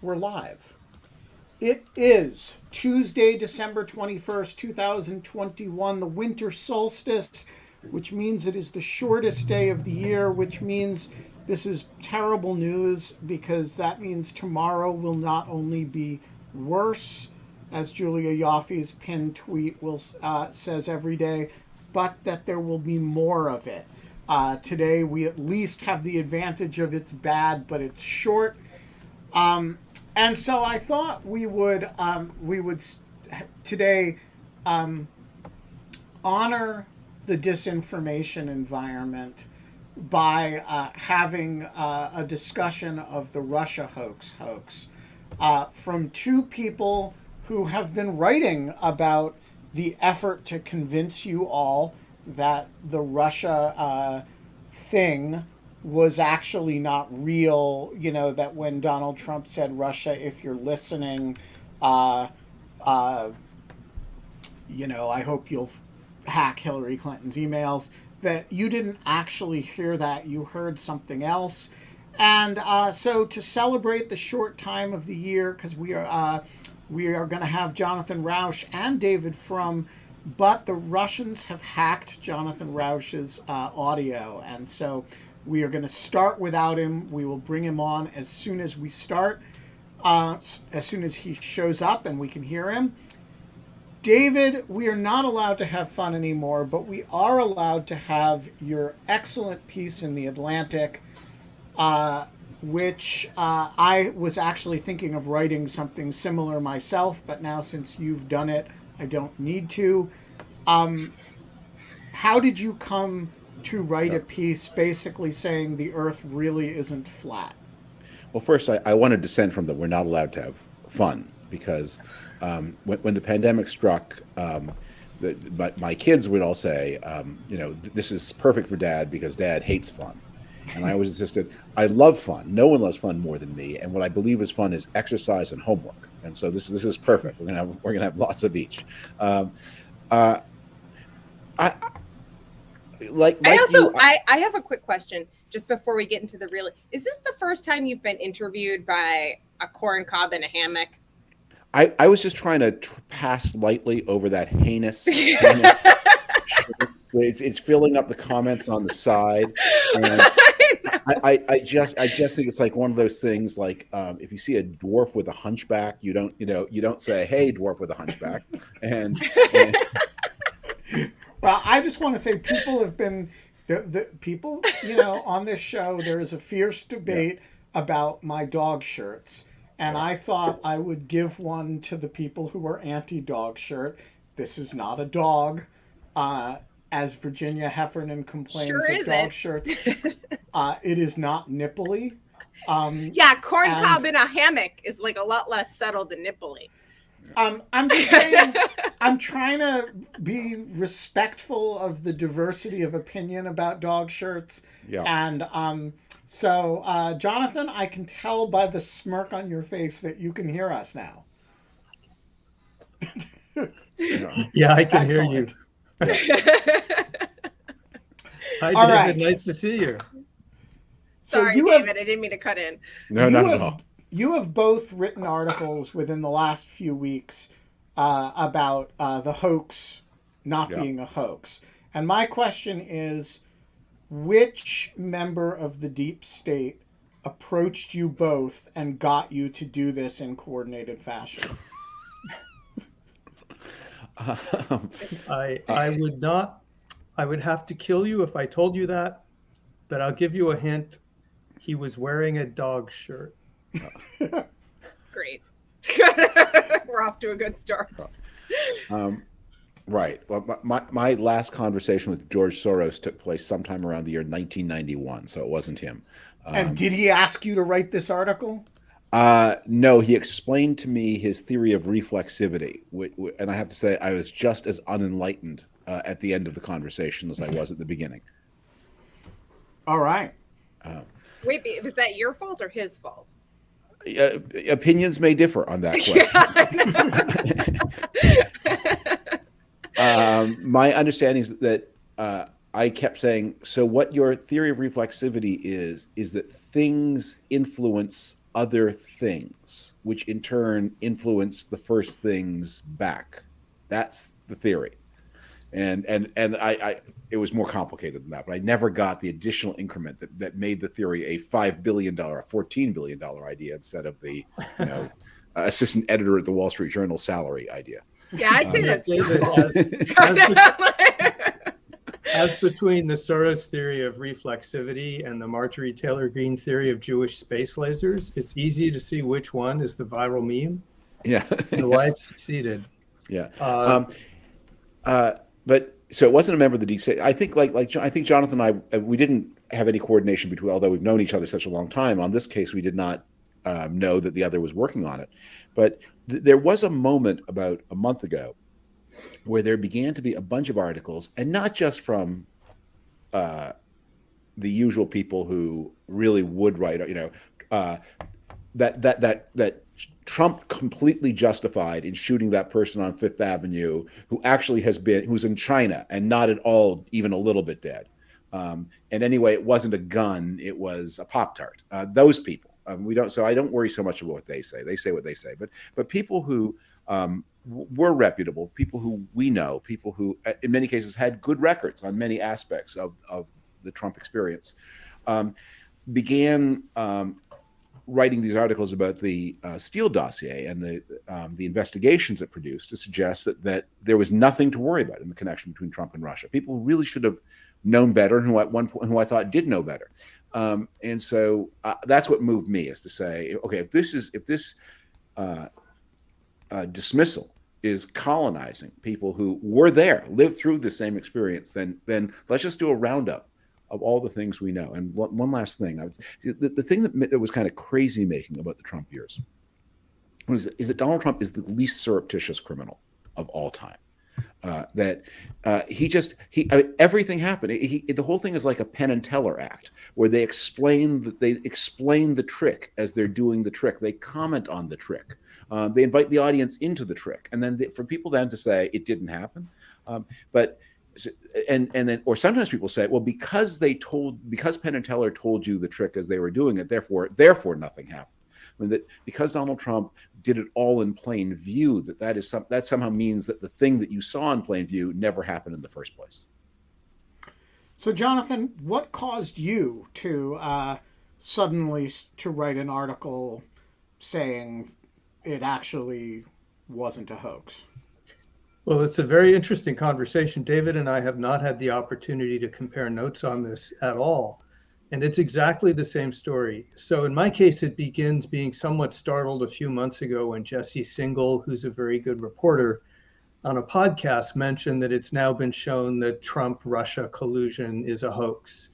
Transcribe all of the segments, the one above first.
We're live. It is Tuesday, December 21st, 2021, the winter solstice, which means it is the shortest day of the year, which means this is terrible news because that means tomorrow will not only be worse, as Julia Yoffe's pinned tweet says every day, but that there will be more of it. Today we at least have the advantage of it's bad, but it's short. And so I thought we would today honor the disinformation environment by having a discussion of the Russia hoax from two people who have been writing about the effort to convince you all that the Russia thing was actually not real, that when Donald Trump said, Russia, if you're listening, I hope you'll hack Hillary Clinton's emails, that you didn't actually hear that, you heard something else. And so to celebrate the short time of the year, because we are going to have Jonathan Rauch and David Frum, but the Russians have hacked Jonathan Rauch's audio, and so we are going to start without him. We will bring him on as soon as we start, as soon as he shows up and we can hear him. David, we are not allowed to have fun anymore, but we are allowed to have your excellent piece in The Atlantic, which I was actually thinking of writing something similar myself, but now since you've done it, I don't need to. How did you come to write a piece basically saying the Earth really isn't flat? Well, first, I want to dissent from that. We're not allowed to have fun because when the pandemic struck, but my kids would all say, this is perfect for Dad because Dad hates fun. And I always insisted, I love fun. No one loves fun more than me. And what I believe is fun is exercise and homework. And so this is perfect. We're gonna have lots of each. I have a quick question just before we get into the real. Is this the first time you've been interviewed by a corn cob in a hammock? I was just trying to pass lightly over that heinous it's filling up the comments on the side, and I just think it's like one of those things. Like if you see a dwarf with a hunchback, you don't say, "Hey, dwarf with a hunchback." And well, I just want to say people have been the people on this show. There is a fierce debate about my dog shirts, and I thought I would give one to the people who are anti-dog shirt. This is not a dog. As Virginia Heffernan complains of dog shirts, it is not nipply. Corn cob in a hammock is like a lot less settled than nipply. I'm just saying, I'm trying to be respectful of the diversity of opinion about dog shirts. Yeah. And so, Jonathan, I can tell by the smirk on your face that you can hear us now. Yeah, I can hear you. Yeah. Hi, All David. right. Nice to see you. Sorry, David. I didn't mean to cut in. No, not at all. You have both written articles within the last few weeks about the hoax not being a hoax. And my question is, which member of the deep state approached you both and got you to do this in coordinated fashion? I would have to kill you if I told you that, but I'll give you a hint. He was wearing a dog shirt. Great. We're off to a good start. Right. Well, my last conversation with George Soros took place sometime around the year 1991, so it wasn't him. And did he ask you to write this article? No, he explained to me his theory of reflexivity, and I have to say I was just as unenlightened at the end of the conversation as I was at the beginning. All right. Wait, was that your fault or his fault? Opinions may differ on that question. My understanding is that I kept saying, so what your theory of reflexivity is that things influence other things, which in turn influence the first things back. That's the theory. And I it was more complicated than that, but I never got the additional increment that made the theory a $5 billion, $14 billion idea instead of the, assistant editor at the Wall Street Journal salary idea. Yeah, I'd say that's David, as between the Soros theory of reflexivity and the Marjorie Taylor Greene theory of Jewish space lasers, it's easy to see which one is the viral meme. Yeah. And why it succeeded. Yeah. But so it wasn't a member of the DC. I think I think Jonathan and I, we didn't have any coordination between, although we've known each other such a long time. On this case, we did not know that the other was working on it. But there was a moment about a month ago where there began to be a bunch of articles, and not just from the usual people who really would write, that Trump completely justified in shooting that person on Fifth Avenue who's in China and not at all even a little bit dead. And anyway, it wasn't a gun, it was a Pop-Tart. Those people, so I don't worry so much about what they say. They say what they say. But people who were reputable, people who we know, people who in many cases had good records on many aspects of the Trump experience, began writing these articles about the Steele dossier and the investigations it produced to suggest that there was nothing to worry about in the connection between Trump and Russia. People who really should have known better, and who I thought did know better. And so that's what moved me, is to say, okay, if this dismissal is colonizing people who were there, lived through the same experience, then let's just do a roundup of all the things we know. And one last thing, the thing that was kind of crazy making about the Trump years is that Donald Trump is the least surreptitious criminal of all time. Everything happened. The whole thing is like a Penn and Teller act, where they explain the trick as they're doing the trick. They comment on the trick. They invite the audience into the trick, and then for people then to say it didn't happen, or sometimes people say, well, because Penn and Teller told you the trick as they were doing it, therefore nothing happened. I mean, that because Donald Trump did it all in plain view, that somehow means that the thing that you saw in plain view never happened in the first place. So, Jonathan, what caused you to suddenly to write an article saying it actually wasn't a hoax? Well, it's a very interesting conversation. David and I have not had the opportunity to compare notes on this at all. And it's exactly the same story. So in my case, it begins being somewhat startled a few months ago when Jesse Singal, who's a very good reporter, on a podcast mentioned that it's now been shown that Trump-Russia collusion is a hoax.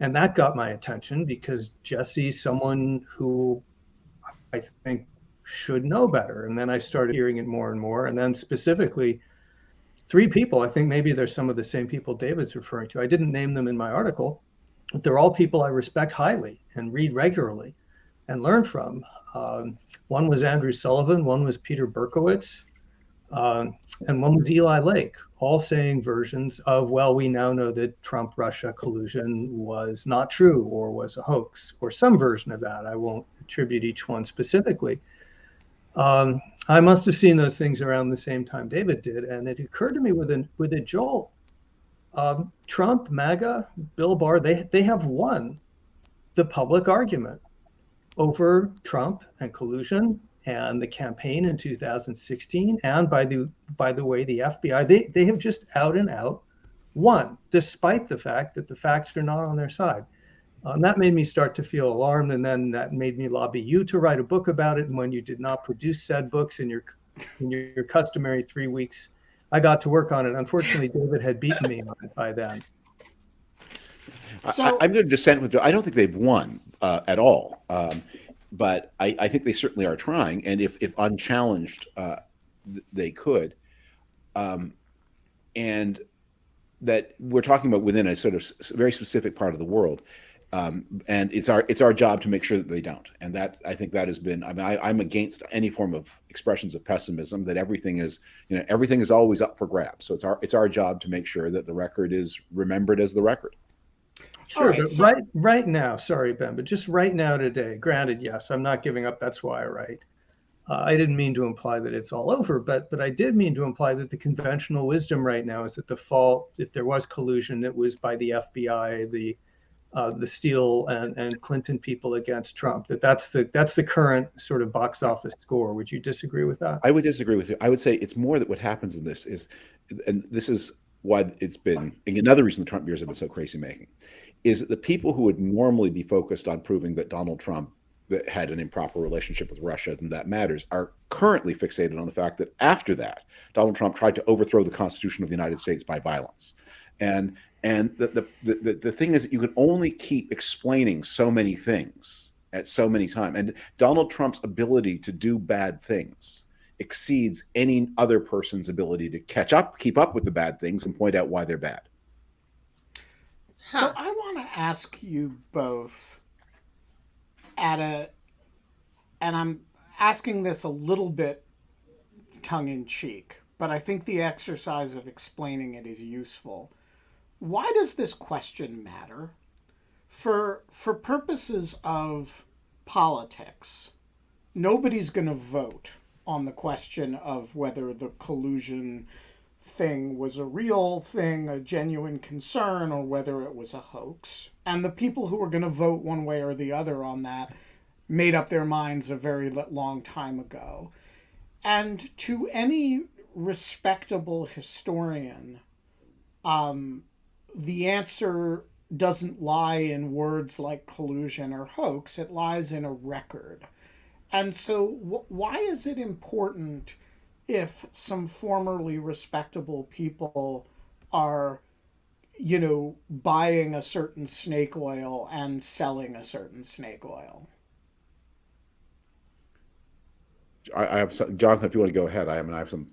And that got my attention because Jesse's someone who I think should know better. And then I started hearing it more and more. And then specifically, 3 people, I think maybe they're some of the same people David's referring to. I didn't name them in my article, but they're all people I respect highly and read regularly and learn from. One was Andrew Sullivan, one was Peter Berkowitz, and one was Eli Lake, all saying versions of, well, we now know that Trump-Russia collusion was not true or was a hoax, or some version of that. I won't attribute each one specifically. I must have seen those things around the same time David did, and it occurred to me with a jolt. Trump, MAGA, Bill Barr, they have won the public argument over Trump and collusion and the campaign in 2016. And by the way, the FBI, they have just out and out won, despite the fact that the facts are not on their side. And that made me start to feel alarmed. And then that made me lobby you to write a book about it. And when you did not produce said books in your customary 3 weeks, I got to work on it. Unfortunately, David had beaten me on it by then. So, I'm going to dissent with you. I don't think they've won at all. But I think they certainly are trying. And if unchallenged, they could. And that we're talking about within a sort of very specific part of the world. And it's our job to make sure that they don't. And I think that has been, I'm against any form of expressions of pessimism, that everything is always up for grabs. So it's our job to make sure that the record is remembered as the record. Sure, right, but so right now, sorry, Ben, but just right now today, granted, yes, I'm not giving up. That's why I write. I didn't mean to imply that it's all over, but I did mean to imply that the conventional wisdom right now is that the fault, if there was collusion, it was by the FBI, the Steele and Clinton people against Trump. That's the current sort of box office score. Would you disagree with that? I would disagree with you. I would say it's more that what happens in this is, and this is why it's been another reason the Trump years have been so crazy making, is that the people who would normally be focused on proving that Donald Trump that had an improper relationship with Russia and that matters are currently fixated on the fact that after that, Donald Trump tried to overthrow the Constitution of the United States by violence. And the thing is that you can only keep explaining so many things at so many times. And Donald Trump's ability to do bad things exceeds any other person's ability to keep up with the bad things and point out why they're bad. so I want to ask you both and I'm asking this a little bit tongue in cheek, but I think the exercise of explaining it is useful. Why does this question matter? For purposes of politics, nobody's going to vote on the question of whether the collusion thing was a real thing, a genuine concern, or whether it was a hoax. And the people who were going to vote one way or the other on that made up their minds a very long time ago. And to any respectable historian, the answer doesn't lie in words like collusion or hoax, it lies in a record. And so, why is it important if some formerly respectable people are, buying a certain snake oil and selling a certain snake oil? I have some, Jonathan, if you want to go ahead, I have some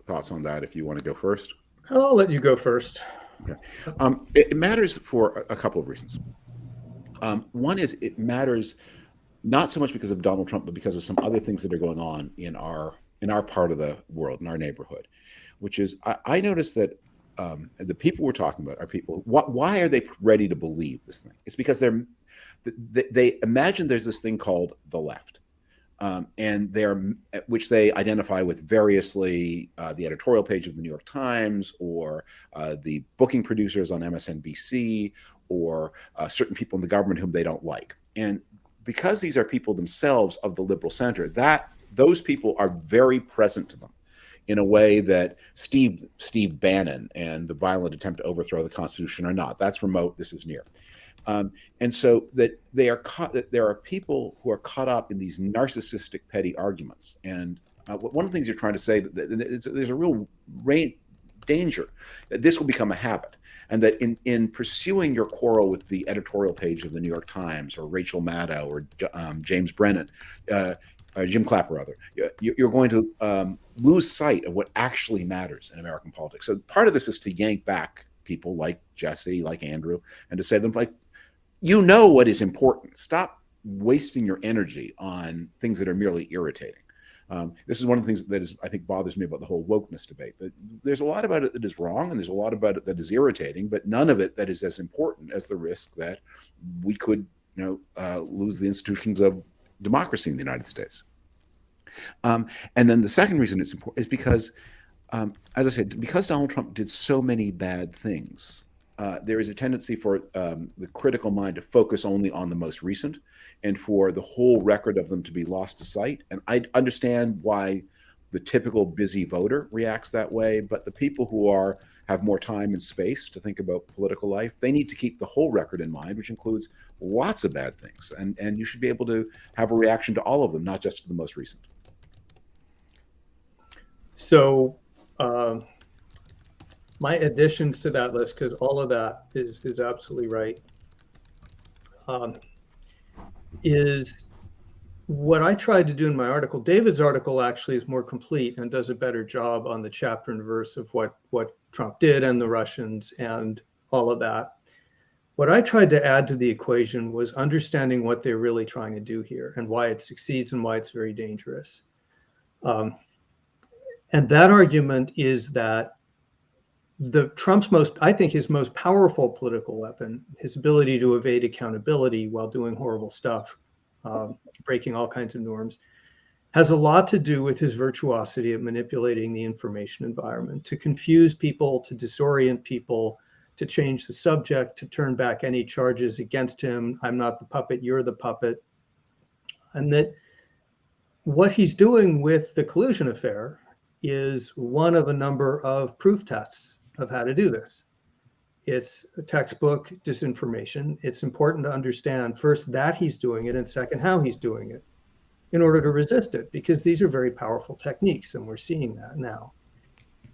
thoughts on that. If you want to go first, I'll let you go first. okay. It matters for a couple of reasons. One is it matters not so much because of Donald Trump, but because of some other things that are going on in our part of the world, in our neighborhood, which is I noticed that the people we're talking about are people. Why are they ready to believe this thing? It's because they imagine there's this thing called the left. And which they identify with variously the editorial page of the New York Times or the booking producers on MSNBC or certain people in the government whom they don't like. And because these are people themselves of the liberal center, those people are very present to them in a way that Steve Bannon and the violent attempt to overthrow the Constitution are not. That's remote. This is near. And so that that there are people who are caught up in these narcissistic, petty arguments. And one of the things you're trying to say that there's a real danger that this will become a habit, and that in pursuing your quarrel with the editorial page of the New York Times or Rachel Maddow or James Brennan, Jim Clapper, rather, you're going to lose sight of what actually matters in American politics. So part of this is to yank back people like Jesse, like Andrew, and to say to them, like, what is important. Stop wasting your energy on things that are merely irritating. This is one of the things that I think bothers me about the whole wokeness debate. That there's a lot about it that is wrong, and there's a lot about it that is irritating, but none of it that is as important as the risk that we could, lose the institutions of democracy in the United States. And then the second reason it's important is because, as I said, because Donald Trump did so many bad things, there is a tendency for the critical mind to focus only on the most recent and for the whole record of them to be lost to sight. And I understand why the typical busy voter reacts that way, but the people who have more time and space to think about political life, they need to keep the whole record in mind, which includes lots of bad things. And you should be able to have a reaction to all of them, not just to the most recent. So my additions to that list, because all of that is absolutely right, is what I tried to do in my article. David's article actually is more complete and does a better job on the chapter and verse of what Trump did and the Russians and all of that. What I tried to add to the equation was understanding what they're really trying to do here and why it succeeds and why it's very dangerous. And that argument is that I think his most powerful political weapon, his ability to evade accountability while doing horrible stuff, breaking all kinds of norms, has a lot to do with his virtuosity at manipulating the information environment to confuse people, to disorient people, to change the subject, to turn back any charges against him. I'm not the puppet, you're the puppet. And that what he's doing with the collusion affair is one of a number of proof tests of how to do this. It's a textbook disinformation. It's important to understand first that he's doing it, and second, how he's doing it, in order to resist it, because these are very powerful techniques, and we're seeing that now.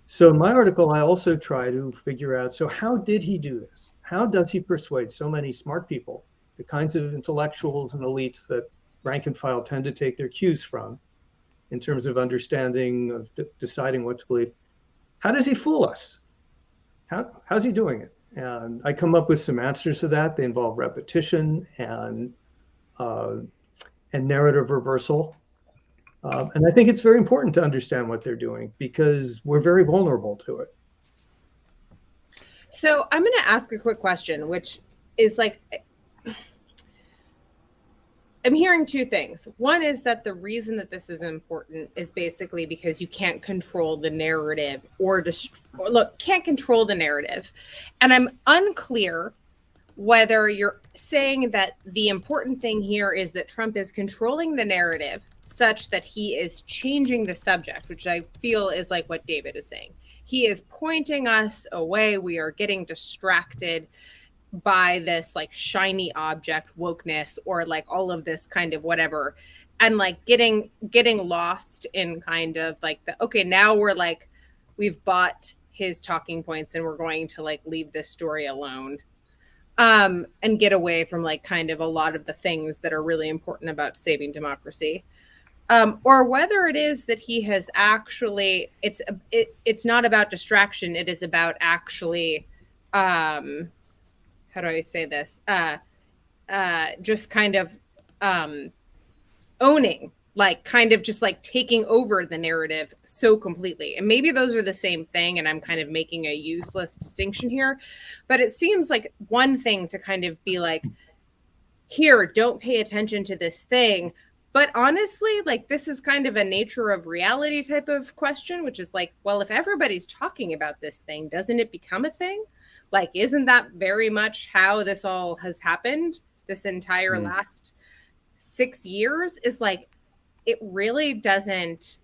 So in my article, I also try to figure out, so how did he do this? How does he persuade so many smart people, the kinds of intellectuals and elites that rank and file tend to take their cues from in terms of understanding, of deciding what to believe? How does he fool us? How's he doing it? And I come up with some answers to that. They involve repetition and narrative reversal. And I think it's very important to understand what they're doing because we're very vulnerable to it. So I'm going to ask a quick question, which is like, I'm hearing two things. One is that the reason that this is important is basically because you can't control the narrative can't control the narrative. And I'm unclear whether you're saying that the important thing here is that Trump is controlling the narrative such that he is changing the subject, which I feel is like what David is saying. He is pointing us away. We are getting distracted by this like shiny object wokeness or like all of this kind of whatever, and like getting lost in kind of like now we're like, we've bought his talking points and we're going to like leave this story alone. And get away from like kind of a lot of the things that are really important about saving democracy, or whether it is that he has actually, it's not about distraction. It is about actually, how do I say this? Just kind of owning, like kind of just like taking over the narrative so completely. And maybe those are the same thing, and I'm kind of making a useless distinction here. But it seems like one thing to kind of be like, here, don't pay attention to this thing. But honestly, like this is kind of a nature of reality type of question, which is like, well, if everybody's talking about this thing, doesn't it become a thing? Like, isn't that very much how this all has happened? This entire last 6 years is like, it really doesn't.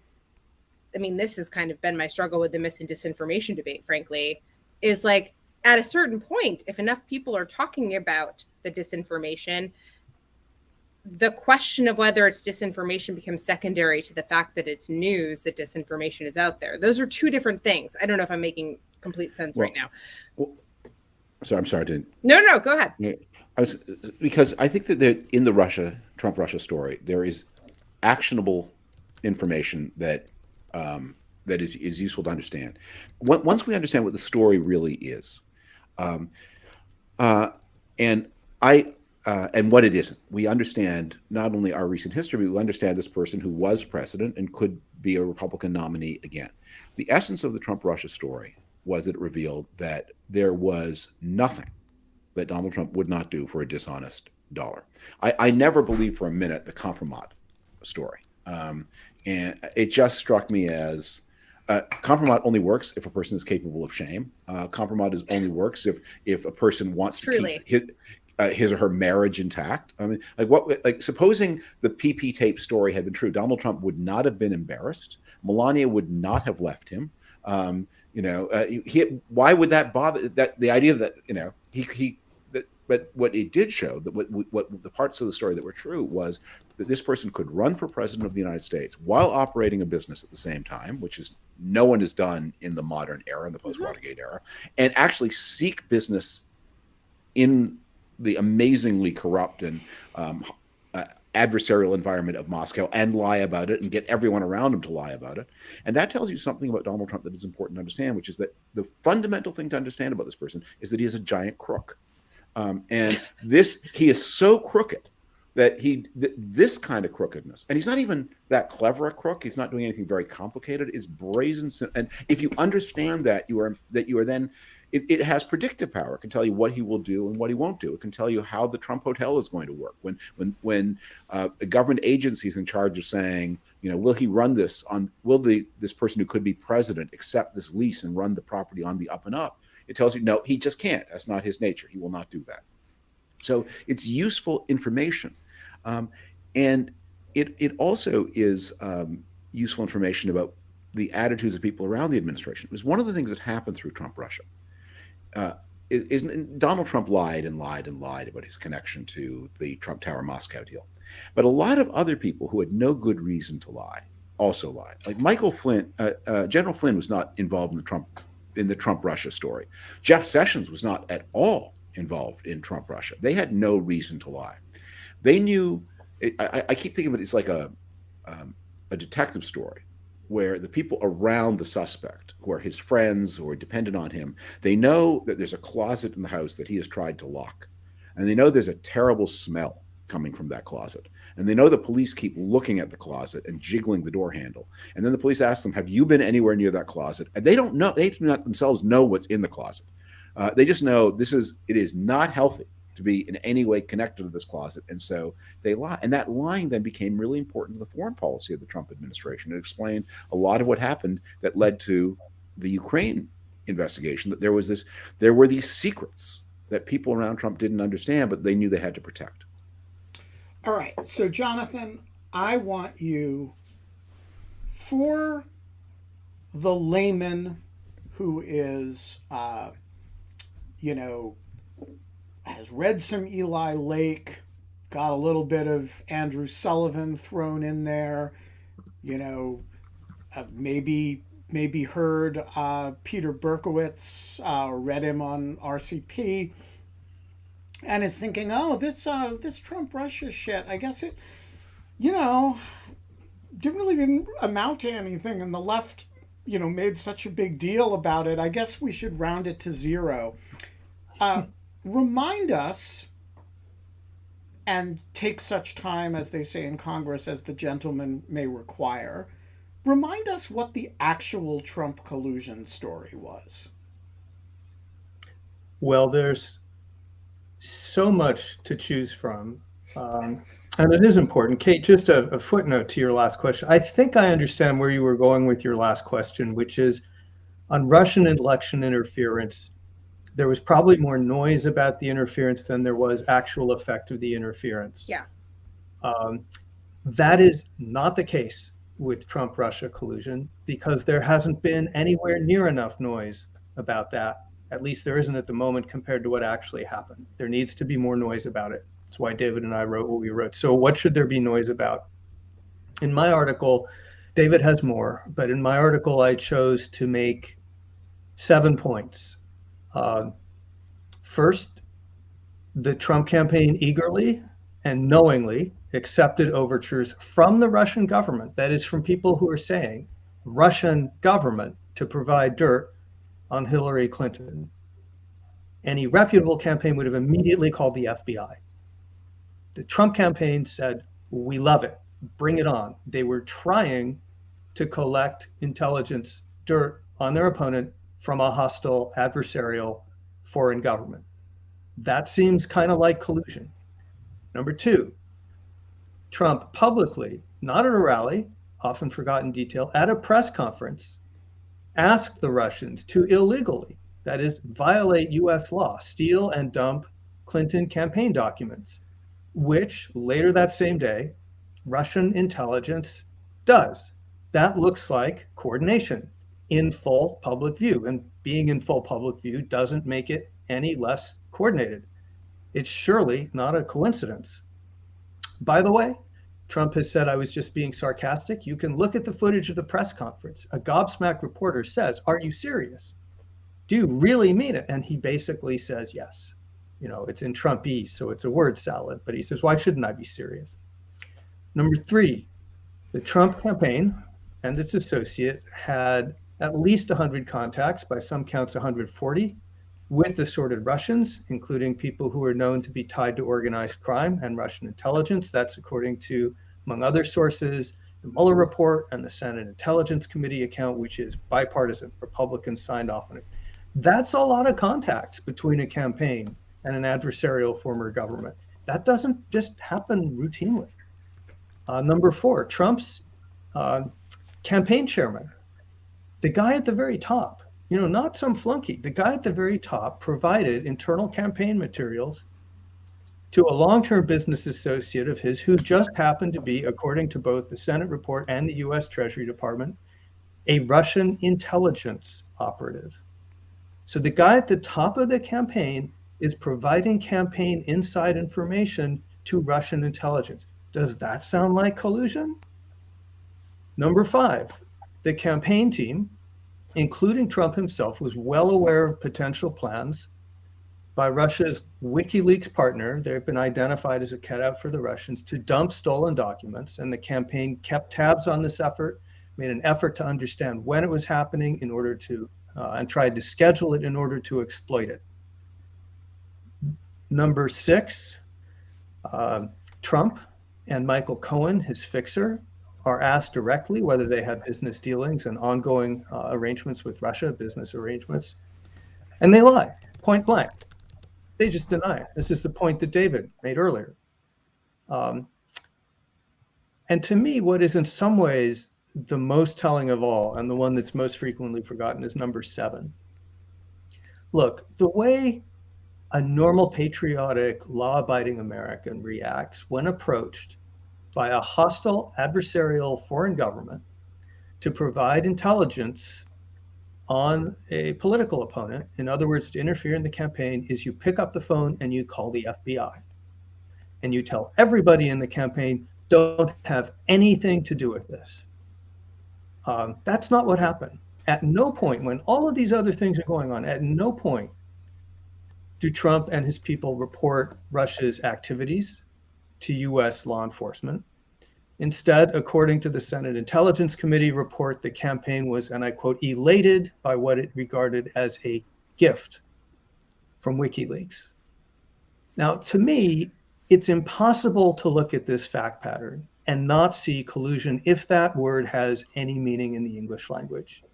I mean, this has kind of been my struggle with the mis and disinformation debate, frankly, is like at a certain point, if enough people are talking about the disinformation, the question of whether it's disinformation becomes secondary to the fact that it's news that disinformation is out there. Those are two different things. I don't know if I'm making complete sense right now. So I'm sorry to. No, go ahead. Because I think that in the Trump-Russia story, there is actionable information that is useful to understand. Once we understand what the story really is, and what it isn't, we understand not only our recent history, but we understand this person who was president and could be a Republican nominee again. The essence of the Trump-Russia story was that it revealed that there was nothing that Donald Trump would not do for a dishonest dollar. I never believed for a minute the compromat story. And it just struck me as compromat only works if a person is capable of shame. Compromat only works if a person wants to keep his or her marriage intact. I mean, supposing the PP tape story had been true, Donald Trump would not have been embarrassed. Melania would not have left him. Why would that bother? That the idea that but what it did show, that what the parts of the story that were true was that this person could run for president of the United States while operating a business at the same time, which is no one has done in the modern era, in the post-Watergate era, and actually seek business in the amazingly corrupt and adversarial environment of Moscow and lie about it and get everyone around him to lie about it. And that tells you something about Donald Trump that is important to understand, which is that the fundamental thing to understand about this person is that he is a giant crook. And he is so crooked that this kind of crookedness, and he's not even that clever a crook. He's not doing anything very complicated. It's brazen, and if you understand that, you are then. It has predictive power. It can tell you what he will do and what he won't do. It can tell you how the Trump Hotel is going to work. When a government agency is in charge of saying, will he run this on? Will this person who could be president accept this lease and run the property on the up and up? It tells you no, he just can't. That's not his nature. He will not do that. So it's useful information, and it also is useful information about the attitudes of people around the administration. It was one of the things that happened through Trump Russia. Donald Trump lied and lied and lied about his connection to the Trump Tower Moscow deal. But a lot of other people who had no good reason to lie also lied. Like Michael Flynn, General Flynn was not involved in the Trump Russia story. Jeff Sessions was not at all involved in Trump Russia. They had no reason to lie. They knew, I keep thinking of it as like a detective story, where the people around the suspect, who are his friends or dependent on him, they know that there's a closet in the house that he has tried to lock. And they know there's a terrible smell coming from that closet. And they know the police keep looking at the closet and jiggling the door handle. And then the police ask them, have you been anywhere near that closet? And they don't know, they do not themselves know what's in the closet. They just know it is not healthy to be in any way connected to this closet. And so they lie. And that lying then became really important to the foreign policy of the Trump administration. It explained a lot of what happened that led to the Ukraine investigation, that there were these secrets that people around Trump didn't understand, but they knew they had to protect. All right. So, Jonathan, I want you, for the layman who is, has read some Eli Lake, got a little bit of Andrew Sullivan thrown in there, maybe heard Peter Berkowitz, read him on RCP, and is thinking, oh, this Trump Russia shit, I guess it, didn't amount to anything, and the left, made such a big deal about it. I guess we should round it to zero. Remind us, and take such time, as they say in Congress, as the gentleman may require, remind us what the actual Trump collusion story was. Well, there's so much to choose from, and it is important. Kate, just a footnote to your last question. I think I understand where you were going with your last question, which is on Russian election interference. There was probably more noise about the interference than there was actual effect of the interference. Yeah. That is not the case with Trump-Russia collusion, because there hasn't been anywhere near enough noise about that. At least there isn't at the moment compared to what actually happened. There needs to be more noise about it. That's why David and I wrote what we wrote. So what should there be noise about? In my article, David has more, but in my article, I chose to make 7 points. First, the Trump campaign eagerly and knowingly accepted overtures from the Russian government, that is, from people who are saying Russian government, to provide dirt on Hillary Clinton. Any reputable campaign would have immediately called the FBI. The Trump campaign said, we love it, bring it on. They were trying to collect intelligence dirt on their opponent from a hostile, adversarial foreign government. That seems kind of like collusion. Number two, Trump publicly, not at a rally, often forgotten detail, at a press conference, asked the Russians to illegally, that is, violate US law, steal and dump Clinton campaign documents, which later that same day, Russian intelligence does. That looks like coordination in full public view, and being in full public view doesn't make it any less coordinated. It's surely not a coincidence. By the way, Trump has said I was just being sarcastic. You can look at the footage of the press conference. A gobsmacked reporter says, are you serious? Do you really mean it? And he basically says yes. It's in Trumpese, so it's a word salad, but he says, why shouldn't I be serious? Number three, the Trump campaign and its associate had at least 100 contacts, by some counts 140, with assorted Russians, including people who are known to be tied to organized crime and Russian intelligence. That's according to, among other sources, the Mueller report and the Senate Intelligence Committee account, which is bipartisan. Republicans signed off on it. That's a lot of contacts between a campaign and an adversarial former government. That doesn't just happen routinely. Number 4, Trump's campaign chairman, the guy at the very top, not some flunky, the guy at the very top provided internal campaign materials to a long-term business associate of his who just happened to be, according to both the Senate report and the US Treasury Department, a Russian intelligence operative. So the guy at the top of the campaign is providing campaign inside information to Russian intelligence. Does that sound like collusion? Number 5, the campaign team, including Trump himself, was well aware of potential plans by Russia's WikiLeaks partner. They've been identified as a cutout for the Russians to dump stolen documents, and the campaign kept tabs on this effort, made an effort to understand when it was happening in order to, and tried to schedule it in order to exploit it. Number 6, Trump and Michael Cohen, his fixer, are asked directly whether they had business dealings and ongoing arrangements with Russia, business arrangements, and they lie, point blank. They just deny it. This is the point that David made earlier. And to me, what is in some ways the most telling of all, and the one that's most frequently forgotten, is number 7. Look, the way a normal, patriotic, law-abiding American reacts when approached by a hostile, adversarial foreign government to provide intelligence on a political opponent, in other words, to interfere in the campaign, is you pick up the phone and you call the FBI. And you tell everybody in the campaign, don't have anything to do with this. That's not what happened. At no point, when all of these other things are going on, at no point do Trump and his people report Russia's activities to US law enforcement. Instead, according to the Senate Intelligence Committee report, the campaign was, and I quote, elated by what it regarded as a gift from WikiLeaks. Now, to me, it's impossible to look at this fact pattern and not see collusion if that word has any meaning in the English language.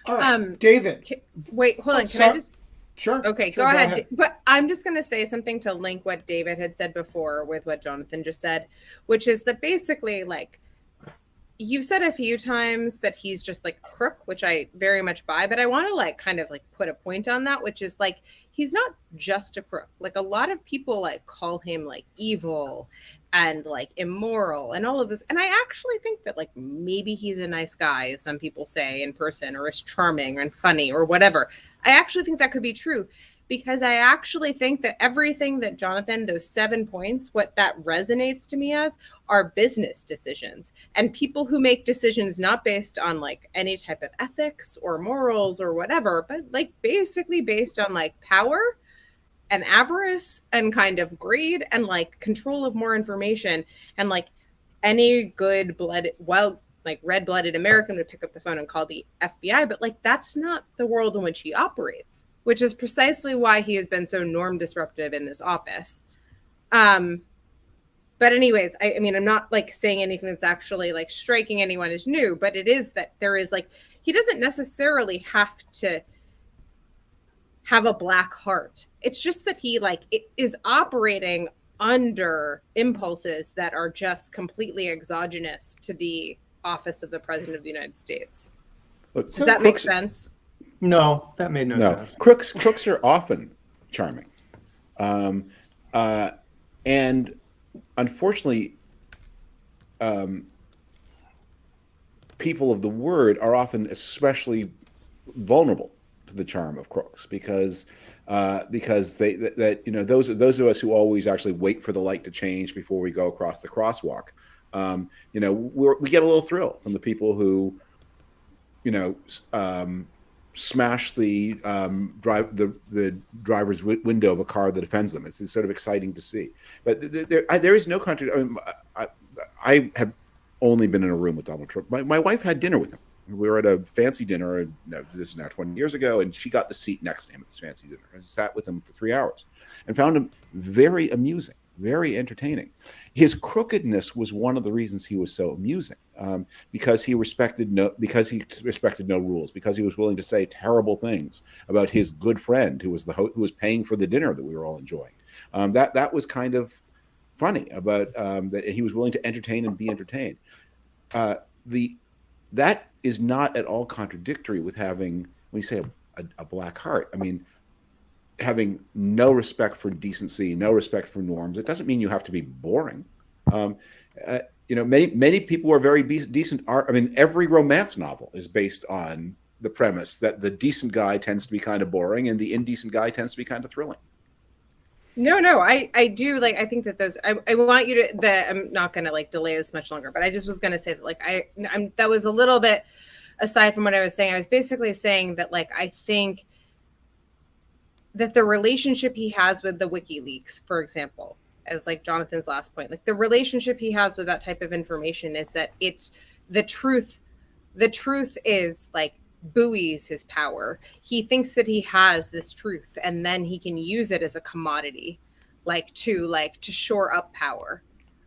All right, David. Wait, hold on. Can sorry. I just? Sure. Okay, sure, go ahead. But I'm just going to say something to link what David had said before with what Jonathan just said, which is that basically, like, you've said a few times that he's just like a crook, which I very much buy, but I want to like kind of like put a point on that, which is like, he's not just a crook. Like a lot of people like call him like evil and like immoral and all of this. And I actually think that like maybe he's a nice guy, as some people say in person, or is charming and funny or whatever. I actually think that could be true, because I actually think that everything that Jonathan, those 7 points, what that resonates to me as are business decisions, and people who make decisions not based on like any type of ethics or morals or whatever, but like basically based on like power and avarice and kind of greed and like control of more information. And like any good-blooded, like red-blooded American would pick up the phone and call the FBI, but like that's not the world in which he operates, which is precisely why he has been so norm disruptive in this office. But anyways, I mean, I'm not like saying anything that's actually like striking anyone as new, but it is that there is like, he doesn't necessarily have to have a black heart. It's just that he like is operating under impulses that are just completely exogenous to the office of the President of the United States. Look, Does that make sense? No, that made no sense. Crooks are often charming. And unfortunately, people of the word are often especially vulnerable to the charm of crooks, because they those of us who always actually wait for the light to change before we go across the crosswalk, we get a little thrill from the people who smash the driver's window of a car that offends them. It's sort of exciting to see. But there is no country. I have only been in a room with Donald Trump. My wife had dinner with him. We were at a fancy dinner, and this is now 20 years ago, and she got the seat next to him at this fancy dinner. I sat with him for 3 hours and found him very amusing, very entertaining. His crookedness was one of the reasons he was so amusing, because he respected no rules, because he was willing to say terrible things about his good friend who was who was paying for the dinner that we were all enjoying. That was kind of funny about that he was willing to entertain and be entertained. That is not at all contradictory with having, when you say a black heart, I mean, having no respect for decency, no respect for norms. It doesn't mean you have to be boring. Many people are very decent. I mean, every romance novel is based on the premise that the decent guy tends to be kind of boring and the indecent guy tends to be kind of thrilling. No, I do, like, I think that those, I want you to, that I'm not going to like delay this much longer, but I just was going to say that, like, I'm that was a little bit aside from what I was saying. I was basically saying that, like, I think that the relationship he has with the WikiLeaks, for example, as like Jonathan's last point, like the relationship he has with that type of information is that it's the truth. The truth is like buoys his power. He thinks that he has this truth and then he can use it as a commodity, to shore up power,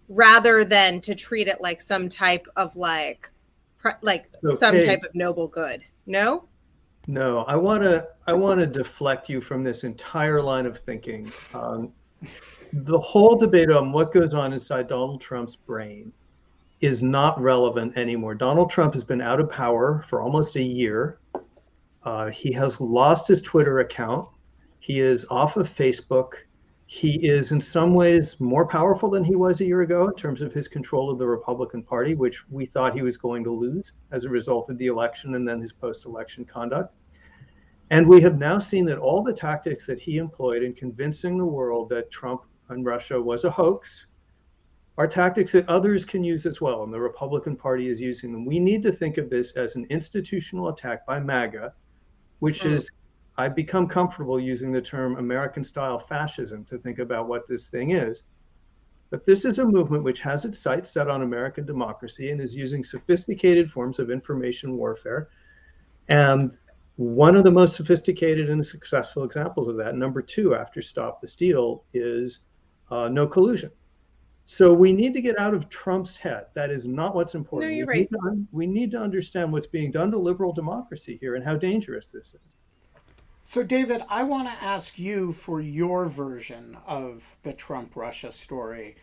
rather than to treat it like some type of some type of noble good. No, I want to deflect you from this entire line of thinking. The whole debate on what goes on inside Donald Trump's brain is not relevant anymore. Donald Trump has been out of power for almost a year. He has lost his Twitter account. He is off of Facebook. He is in some ways more powerful than he was a year ago in terms of his control of the Republican Party, which we thought he was going to lose as a result of the election and then his post-election conduct. And we have now seen that all the tactics that he employed in convincing the world that Trump and Russia was a hoax are tactics that others can use as well, and the Republican Party is using them. We need to think of this as an institutional attack by MAGA, which is, I've become comfortable using the term American-style fascism to think about what this thing is. But this is a movement which has its sights set on American democracy and is using sophisticated forms of information warfare. And one of the most sophisticated and successful examples of that, number 2 after Stop the Steal, is no collusion. So we need to get out of Trump's head. That is not what's important. No, you're right. We need to understand what's being done to liberal democracy here and how dangerous this is. So, David, I want to ask you for your version of the Trump-Russia story,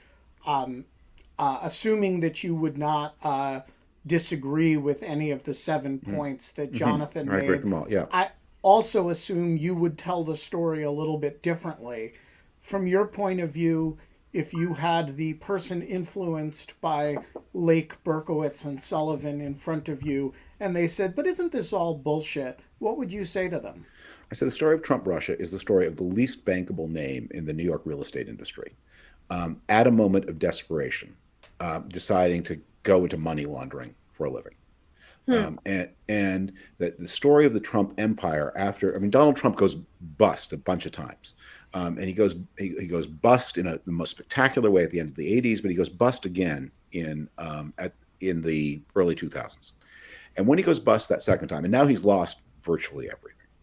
assuming that you would not disagree with any of the 7 points that Jonathan made. I agree with them all, yeah. I also assume you would tell the story a little bit differently. From your point of view, if you had the person influenced by Lake, Berkowitz, and Sullivan in front of you, and they said, but isn't this all bullshit, what would you say to them? I said the story of Trump-Russia is the story of the least bankable name in the New York real estate industry. At a moment of desperation, deciding to go into money laundering for a living. And that the story of the Trump empire Donald Trump goes bust a bunch of times. And he goes bust in the most spectacular way at the end of the 80s, but he goes bust again in the early 2000s. And when he goes bust that second time, and now he's lost virtually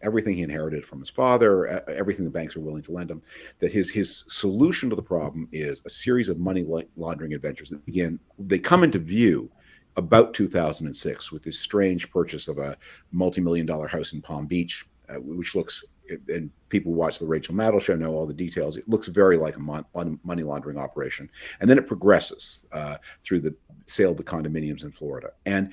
everything he inherited from his father, everything the banks are willing to lend him, that his solution to the problem is a series of money laundering adventures that they come into view about 2006 with this strange purchase of a multi-million-dollar house in Palm Beach, which looks, and people who watch the Rachel Maddow show know all the details, it looks very like a money laundering operation. And then it progresses through the sale of the condominiums in Florida. And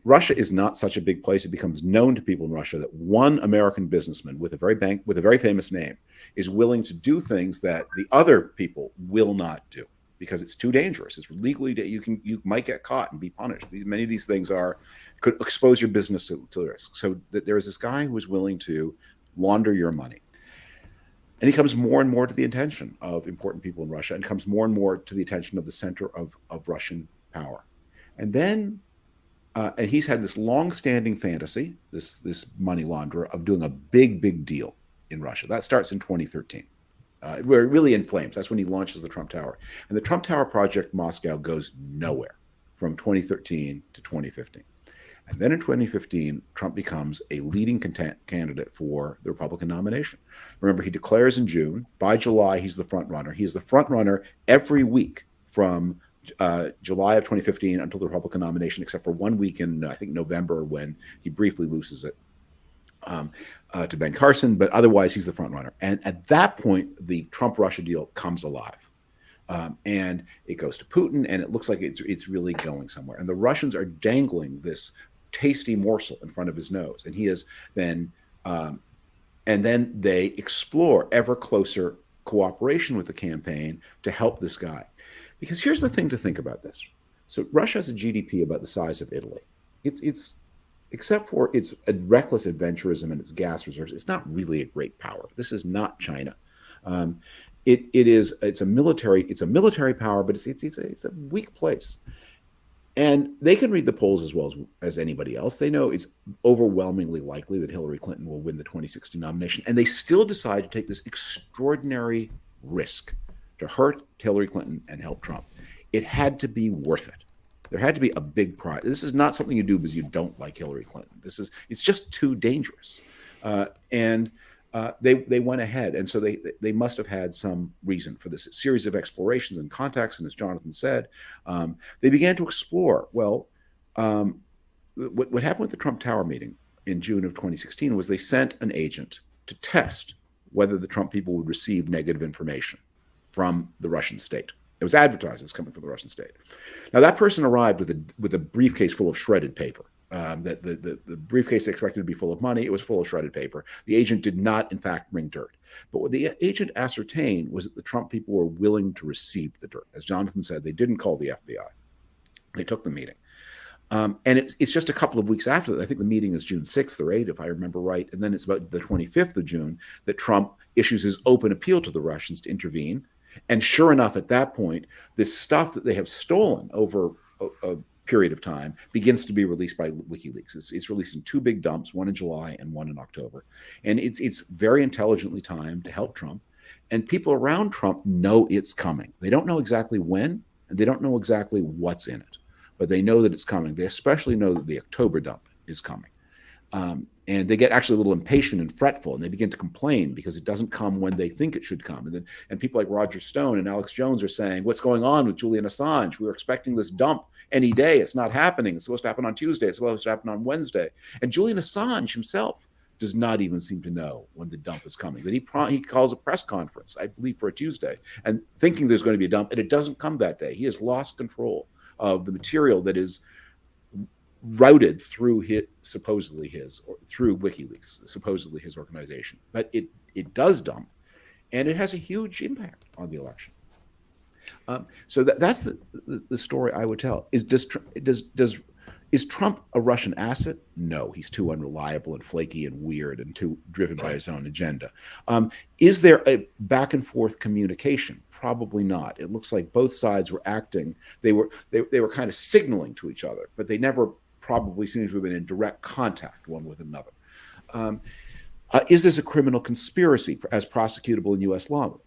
Russia is not such a big place. It becomes known to people in Russia that one American businessman with a very famous name is willing to do things that the other people will not do, because it's too dangerous. It's legally, you might get caught and be punished. Many of these things could expose your business to risk. So there is this guy who is willing to launder your money. And he comes more and more to the attention of important people in Russia, and comes more and more to the attention of the center of Russian power. And then, and he's had this long-standing fantasy, this money launderer, of doing a big deal in Russia. That starts in 2013. Where it really inflames. That's when he launches the Trump Tower. And the Trump Tower project Moscow goes nowhere from 2013 to 2015. And then in 2015, Trump becomes a leading candidate for the Republican nomination. Remember, he declares in June. By July, he's the front runner. He is the front runner every week from July of 2015 until the Republican nomination, except for 1 week in, I think, November, when he briefly loses it to Ben Carson. But otherwise, he's the front runner. And at that point, the Trump-Russia deal comes alive. And it goes to Putin, and it looks like it's really going somewhere. And the Russians are dangling this tasty morsel in front of his nose, and he is then, and then they explore ever closer cooperation with the campaign to help this guy. Because here's the thing to think about this: so Russia has a GDP about the size of Italy. It's except for its reckless adventurism and its gas reserves, it's not really a great power. This is not China. It's a military power, but it's a weak place. And they can read the polls as well as anybody else. They know it's overwhelmingly likely that Hillary Clinton will win the 2016 nomination. And they still decide to take this extraordinary risk to hurt Hillary Clinton and help Trump. It had to be worth it. There had to be a big prize. This is not something you do because you don't like Hillary Clinton. It's just too dangerous. They went ahead, and so they must have had some reason for this series of explorations and contacts. And as Jonathan said, they began to explore. Well, what happened with the Trump Tower meeting in June of 2016 was they sent an agent to test whether the Trump people would receive negative information from the Russian state. It was advertised as coming from the Russian state. Now that person arrived with a briefcase full of shredded paper. That the briefcase expected to be full of money. It was full of shredded paper. The agent did not, in fact, bring dirt. But what the agent ascertained was that the Trump people were willing to receive the dirt. As Jonathan said, they didn't call the FBI. They took the meeting. And it's just a couple of weeks after that. I think the meeting is June 6th or 8th, if I remember right. And then it's about the 25th of June that Trump issues his open appeal to the Russians to intervene. And sure enough, at that point, this stuff that they have stolen over a period of time begins to be released by WikiLeaks. It's released in two big dumps, one in July and one in October. And it's very intelligently timed to help Trump. And people around Trump know it's coming. They don't know exactly when, and they don't know exactly what's in it, but they know that it's coming. They especially know that the October dump is coming. And they get actually a little impatient and fretful, and they begin to complain because it doesn't come when they think it should come. And people like Roger Stone and Alex Jones are saying, what's going on with Julian Assange? We were expecting this dump any day. It's not happening. It's supposed to happen on Tuesday. It's supposed to happen on Wednesday. And Julian Assange himself does not even seem to know when the dump is coming. That he calls a press conference, I believe, for a Tuesday, and thinking there's going to be a dump, and it doesn't come that day. He has lost control of the material that is routed through through WikiLeaks, supposedly his organization. But it does dump, and it has a huge impact on the election. So that's the story I would tell. Is Trump a Russian asset? No, he's too unreliable and flaky and weird and too driven by his own agenda. Is there a back and forth communication? Probably not. It looks like both sides were acting. They were kind of signaling to each other, but they never probably seem to have been in direct contact one with another. Is this a criminal conspiracy as prosecutable in U.S. law?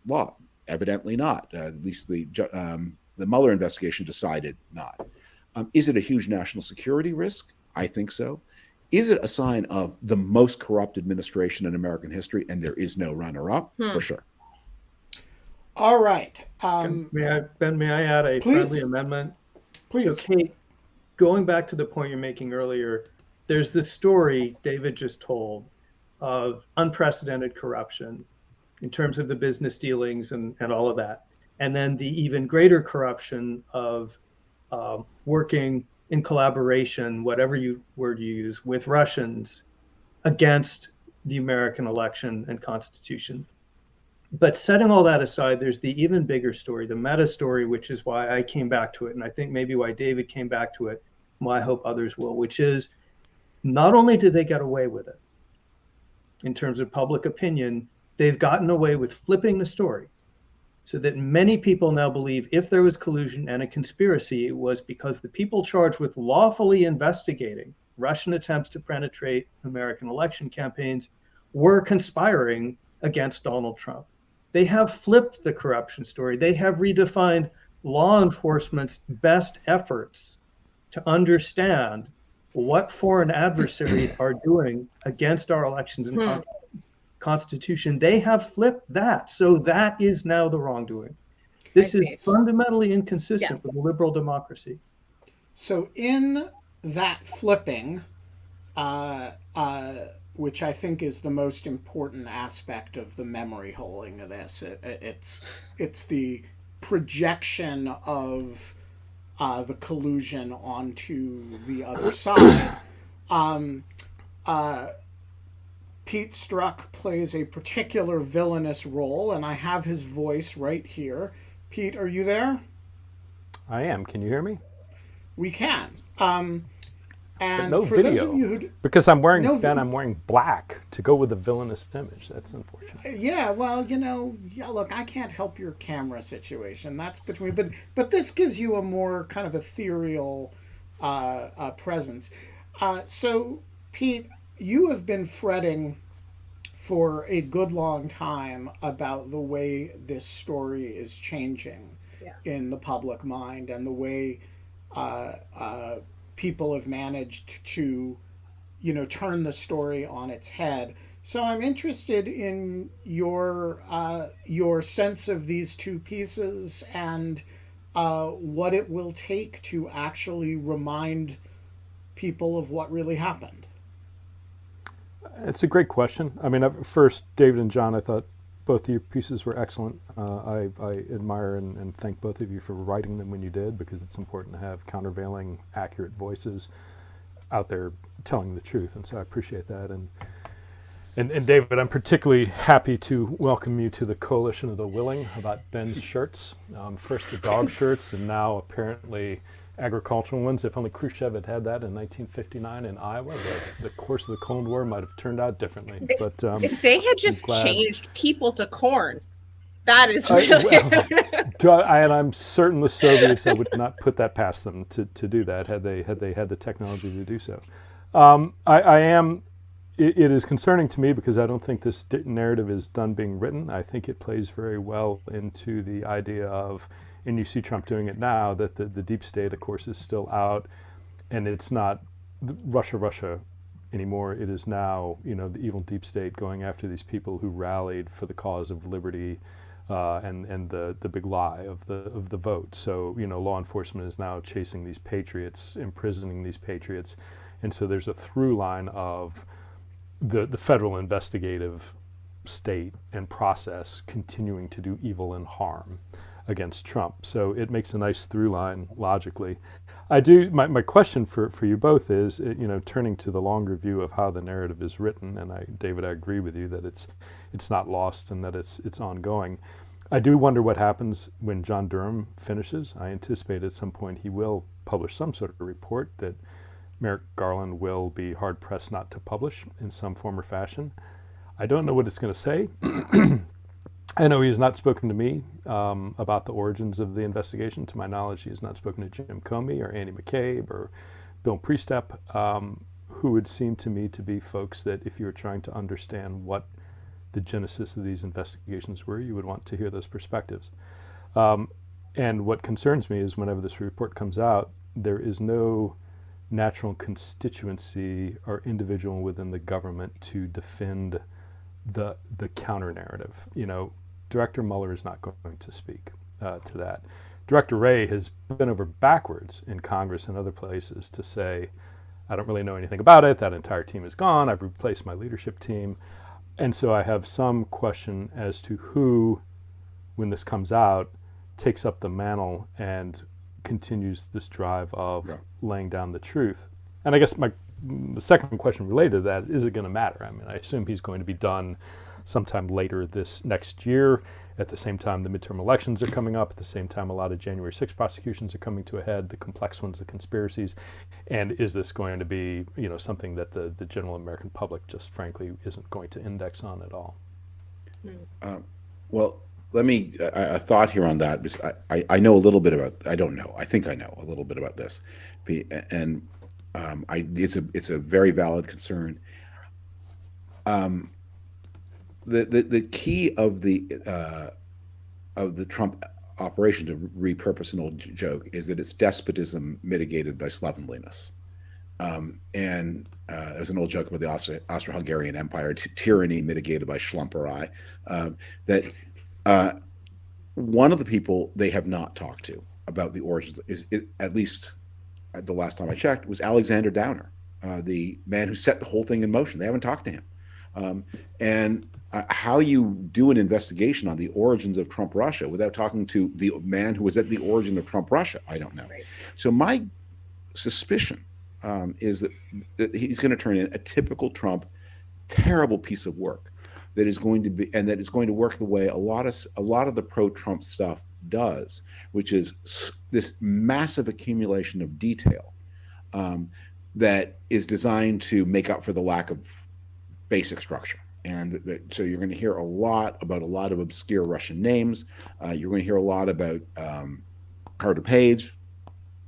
Evidently not. At least the Mueller investigation decided not. Is it a huge national security risk? I think so. Is it a sign of the most corrupt administration in American history, and there is no runner-up? For sure. All right. May I add a friendly amendment? Please. So, Kate, going back to the point you're making earlier, there's this story David just told of unprecedented corruption in terms of the business dealings and all of that. And then the even greater corruption of working in collaboration, whatever word you use, with Russians against the American election and Constitution. But setting all that aside, there's the even bigger story, the meta story, which is why I came back to it. And I think maybe why David came back to it, why I hope others will, which is not only did they get away with it in terms of public opinion, they've gotten away with flipping the story so that many people now believe if there was collusion and a conspiracy, it was because the people charged with lawfully investigating Russian attempts to penetrate American election campaigns were conspiring against Donald Trump. They have flipped the corruption story. They have redefined law enforcement's best efforts to understand what foreign adversaries are doing against our elections and Constitution. They have flipped that. So that is now the wrongdoing. This is fundamentally inconsistent with a liberal democracy. So in that flipping, which I think is the most important aspect of the memory holing of this, it's the projection of the collusion onto the other side. Pete Strzok plays a particular villainous role, and I have his voice right here. Pete, are you there? I am. Can you hear me? We can. And no for video, those of you because I'm wearing I'm wearing black to go with the villainous image. That's unfortunate. Yeah, well, look, I can't help your camera situation. That's between, but this gives you a more kind of ethereal presence. So, Pete, you have been fretting for a good long time about the way this story is changing in the public mind and the way people have managed to, turn the story on its head. So I'm interested in your sense of these two pieces and what it will take to actually remind people of what really happened. It's a great question. I mean, first, David and John, I thought both of your pieces were excellent. I admire and thank both of you for writing them when you did, because it's important to have countervailing, accurate voices out there telling the truth, and so I appreciate that. And David, I'm particularly happy to welcome you to the coalition of the willing about Ben's shirts. First the dog shirts, and now apparently agricultural ones. If only Khrushchev had that in 1959 in Iowa, the course of the Cold War might have turned out differently. If they had just changed people to corn, that is really... and I'm certain the Soviets, I would not put that past them to do that had they had the technology to do so. It is concerning to me because I don't think this narrative is done being written. I think it plays very well into the idea of, and you see Trump doing it now, that the deep state, of course, is still out, and it's not Russia anymore. It is now, the evil deep state going after these people who rallied for the cause of liberty and the big lie of the vote. So, law enforcement is now chasing these patriots, imprisoning these patriots, and so there's a through line of the federal investigative state and process continuing to do evil and harm against Trump. So it makes a nice through line logically. My question for you both is, turning to the longer view of how the narrative is written, and David, I agree with you that it's not lost and that it's ongoing. I do wonder what happens when John Durham finishes. I anticipate at some point he will publish some sort of report that Merrick Garland will be hard-pressed not to publish in some form or fashion. I don't know what it's going to say. I know he has not spoken to me about the origins of the investigation. To my knowledge, he has not spoken to Jim Comey or Andy McCabe or Bill Priestap, who would seem to me to be folks that if you were trying to understand what the genesis of these investigations were, you would want to hear those perspectives. And what concerns me is whenever this report comes out, there is no natural constituency or individual within the government to defend the counter narrative. Director Mueller is not going to speak to that. Director Wray has been over backwards in Congress and other places to say, I don't really know anything about it. That entire team is gone. I've replaced my leadership team. And so I have some question as to who, when this comes out, takes up the mantle and continues this drive of laying down the truth. And I guess the second question related to that, is it going to matter? I mean, I assume he's going to be done sometime later this next year. At the same time, the midterm elections are coming up. At the same time, a lot of January 6 prosecutions are coming to a head, the complex ones, the conspiracies. And is this going to be, something that the general American public just frankly isn't going to index on at all? Well, let me, a thought here on that, because I know a little bit about, I don't know, I think I know a little bit about this. And it's a very valid concern. The key of the Trump operation to repurpose an old joke is that it's despotism mitigated by slovenliness. And there's an old joke about the Austro-Hungarian Empire, tyranny mitigated by Schlumperei, that one of the people they have not talked to about the origins is, at least the last time I checked, was Alexander Downer, the man who set the whole thing in motion. They haven't talked to him. And how you do an investigation on the origins of Trump Russia without talking to the man who was at the origin of Trump Russia, I don't know. Right. So my suspicion is that he's going to turn in a typical Trump, terrible piece of work that is going to be, and that is going to work the way a lot of the pro-Trump stuff does, which is this massive accumulation of detail that is designed to make up for the lack of basic structure. And so you're going to hear a lot about a lot of obscure Russian names. You're going to hear a lot about Carter Page.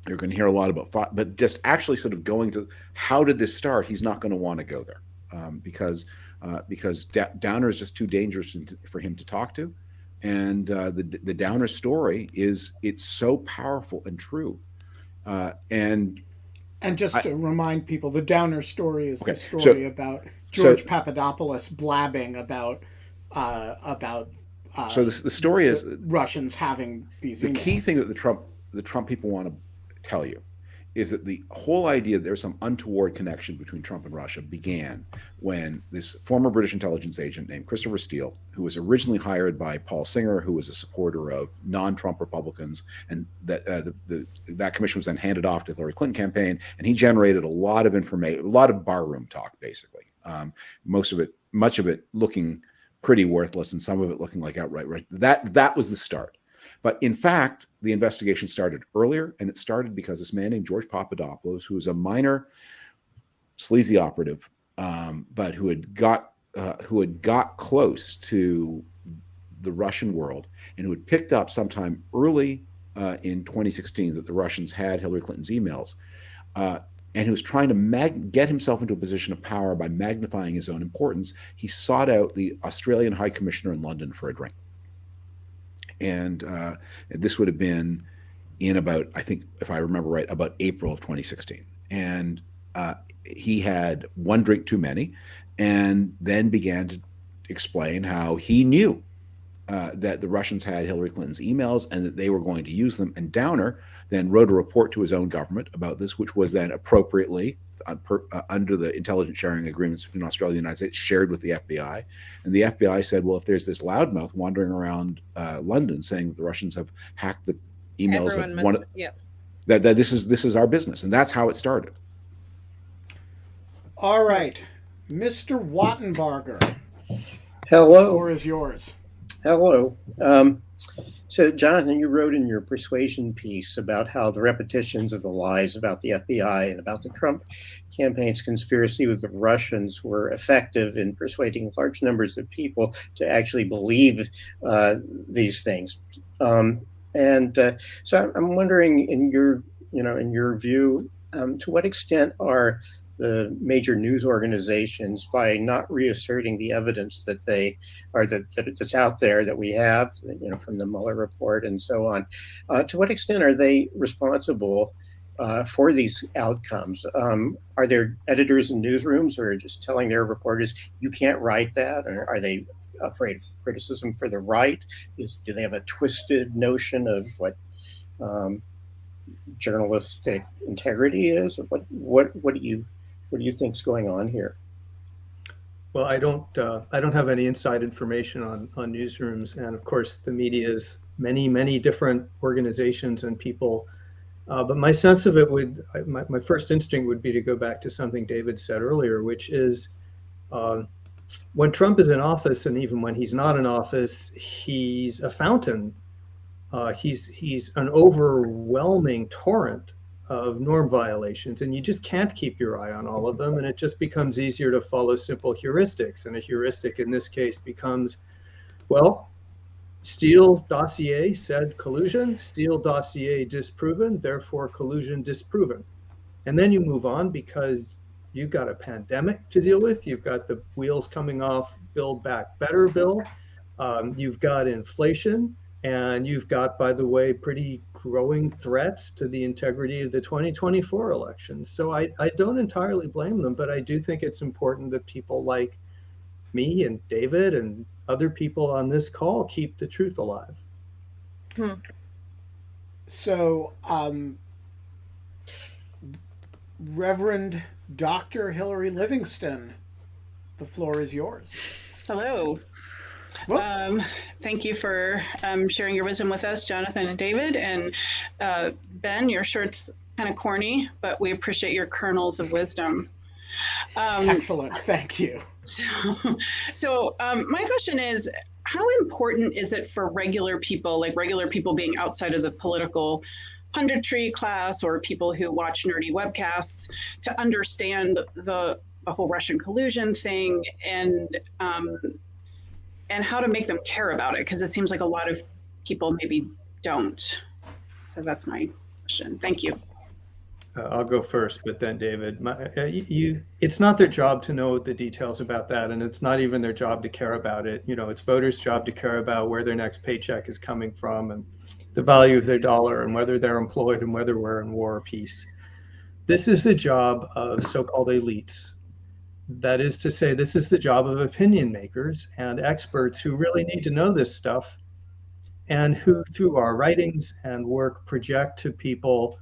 You're going to hear a lot about, but just actually sort of going to how did this start? He's not going to want to go there because Downer is just too dangerous for him to talk to, and the Downer story it's so powerful and true, and just to remind people, the Downer story is the story so, about George Papadopoulos blabbing about so the story is Russians having these. The key thing that the Trump people want to tell you is that the whole idea that there's some untoward connection between Trump and Russia began when this former British intelligence agent named Christopher Steele, who was originally hired by Paul Singer, who was a supporter of non-Trump Republicans, and that commission was then handed off to the Hillary Clinton campaign, and he generated a lot of information, a lot of barroom talk, basically. Much of it looking pretty worthless, and some of it looking like outright right. That was the start. But in fact, the investigation started earlier, and it started because this man named George Papadopoulos, who was a minor sleazy operative, but who had got close to the Russian world, and who had picked up sometime early in 2016 that the Russians had Hillary Clinton's emails, and who was trying to get himself into a position of power by magnifying his own importance. He sought out the Australian High Commissioner in London for a drink. And this would have been in about, I think, if I remember right, about April of 2016. And he had one drink too many, and then began to explain how he knew that the Russians had Hillary Clinton's emails and that they were going to use them. And Downer then wrote a report to his own government about this, which was then appropriately, under the intelligence sharing agreements between Australia and the United States, shared with the FBI. And the FBI said, well, if there's this loudmouth wandering around London saying that the Russians have hacked the emails that this is our business. And that's how it started. All right, Mr. Wattenbarger. Hello. The floor is yours. Hello. So, Jonathan, you wrote in your persuasion piece about how the repetitions of the lies about the FBI and about the Trump campaign's conspiracy with the Russians were effective in persuading large numbers of people to actually believe these things. So I'm wondering, in your view, to what extent are the major news organizations, by not reasserting the evidence that that's out there that we have, from the Mueller report and so on, to what extent are they responsible for these outcomes? Are there editors in newsrooms who are just telling their reporters, you can't write that? Or are they afraid of criticism for the right? Do they have a twisted notion of what journalistic integrity is? Or what do you think's going on here? Well, I don't have any inside information on newsrooms, and of course the media is many different organizations and people. But my sense of it my first instinct would be to go back to something David said earlier, which is when Trump is in office, and even when he's not in office, he's a fountain. He's an overwhelming torrent of norm violations, and you just can't keep your eye on all of them, and it just becomes easier to follow simple heuristics. And a heuristic in this case becomes, well, Steele dossier said collusion, Steele dossier disproven, therefore collusion disproven. And then you move on because you've got a pandemic to deal with, you've got the wheels coming off Build Back Better bill, you've got inflation, And you've got, by the way, pretty growing threats to the integrity of the 2024 elections. So I don't entirely blame them, but I do think it's important that people like me and David and other people on this call keep the truth alive. So, Reverend Dr. Hillary Livingston, the floor is yours. Hello. Thank you for sharing your wisdom with us, Jonathan and David. And Ben, your shirt's kind of corny, but we appreciate your kernels of wisdom. Excellent. Thank you. So my question is, how important is it for regular people, like regular people being outside of the political punditry class or people who watch nerdy webcasts, to understand the whole Russian collusion thing and how to make them care about it? Because it seems like a lot of people maybe don't. So that's my question. Thank you. I'll go first, but then David. It's not their job to know the details about that, and it's not even their job to care about it. You know, it's voters' job to care about where their next paycheck is coming from and the value of their dollar and whether they're employed and whether we're in war or peace. This is the job of so-called elites. That is to say, this is the job of opinion makers and experts who really need to know this stuff and who, through our writings and work, project to people.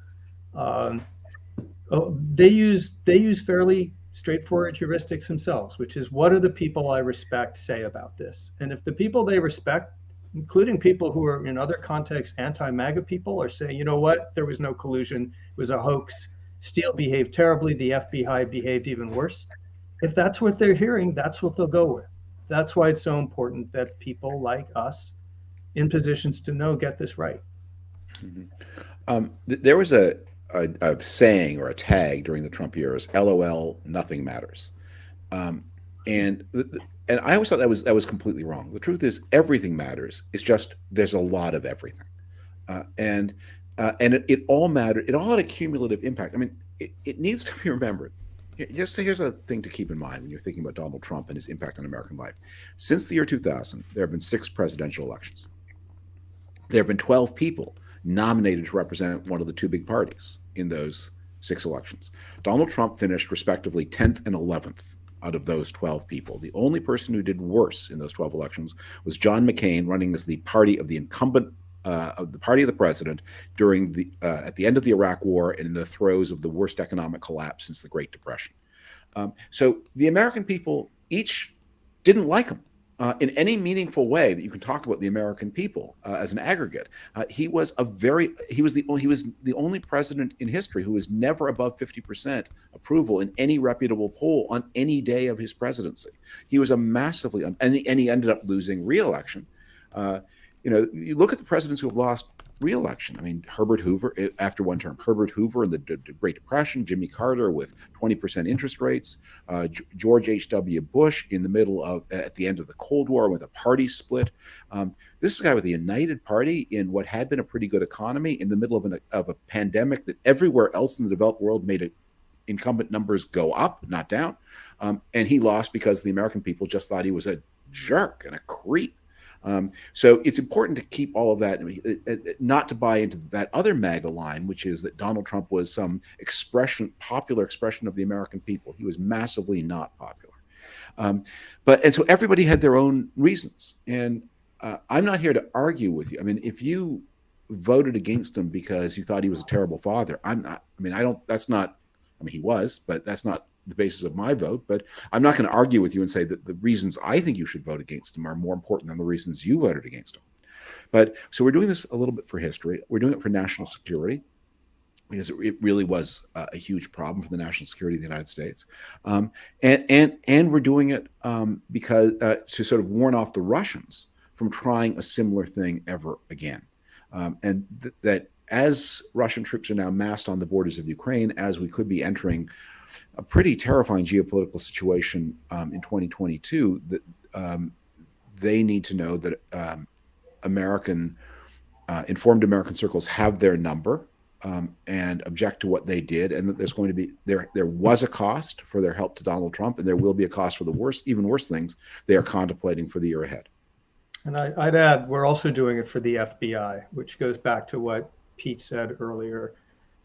They use fairly straightforward heuristics themselves, which is, what do the people I respect say about this? And if the people they respect, including people who are in other contexts anti-MAGA people, are saying, you know what, there was no collusion, it was a hoax, Steele behaved terribly, the FBI behaved even worse. If that's what they're hearing, that's what they'll go with. That's why it's so important that people like us in positions to know get this right. Mm-hmm. There was a saying or a tag during the Trump years: "LOL, nothing matters," and I always thought that was completely wrong. The truth is, everything matters. It's just there's a lot of everything, and it all mattered. It all had a cumulative impact. I mean, it needs to be remembered. Here's a thing to keep in mind when you're thinking about Donald Trump and his impact on American life. Since the year 2000, there have been 6 presidential elections. There have been 12 people nominated to represent one of the 2 big parties in those 6 elections. Donald Trump finished respectively 10th and 11th out of those 12 people. The only person who did worse in those 12 elections was John McCain, running as the party of the incumbent, of the party of the president during the at the end of the Iraq War and in the throes of the worst economic collapse since the Great Depression. So the American people each didn't like him. In any meaningful way that you can talk about the American people as an aggregate. He was the only president in history who was never above 50% approval in any reputable poll on any day of his presidency. He was a massively, and he ended up losing re-election. You look at the presidents who have lost re-election. I mean, Herbert Hoover, after one term, Herbert Hoover in the Great Depression, Jimmy Carter with 20% interest rates, George H.W. Bush in the middle of, at the end of the Cold War with a party split. This is a guy with a united party in what had been a pretty good economy in the middle of a pandemic that everywhere else in the developed world made incumbent numbers go up, not down. And he lost because the American people just thought he was a jerk and a creep. So it's important to keep all of that, not to buy into that other MAGA line, which is that Donald Trump was some popular expression of the American people. He was massively not popular. And so everybody had their own reasons. And I'm not here to argue with you. I mean, if you voted against him because you thought he was a terrible father, he was, but that's not the basis of my vote. But I'm not going to argue with you and say that the reasons I think you should vote against him are more important than the reasons you voted against him. But so we're doing this a little bit for history. We're doing it for national security, because it really was a huge problem for the national security of the United States. And we're doing it because to sort of warn off the Russians from trying a similar thing ever again. That as Russian troops are now massed on the borders of Ukraine, as we could be entering a pretty terrifying geopolitical situation in 2022, that they need to know that informed American circles have their number and object to what they did, and that there's going to be there was a cost for their help to Donald Trump, and there will be a cost for the even worse things they are contemplating for the year ahead. And I'd add, we're also doing it for the FBI, which goes back to what Pete said earlier.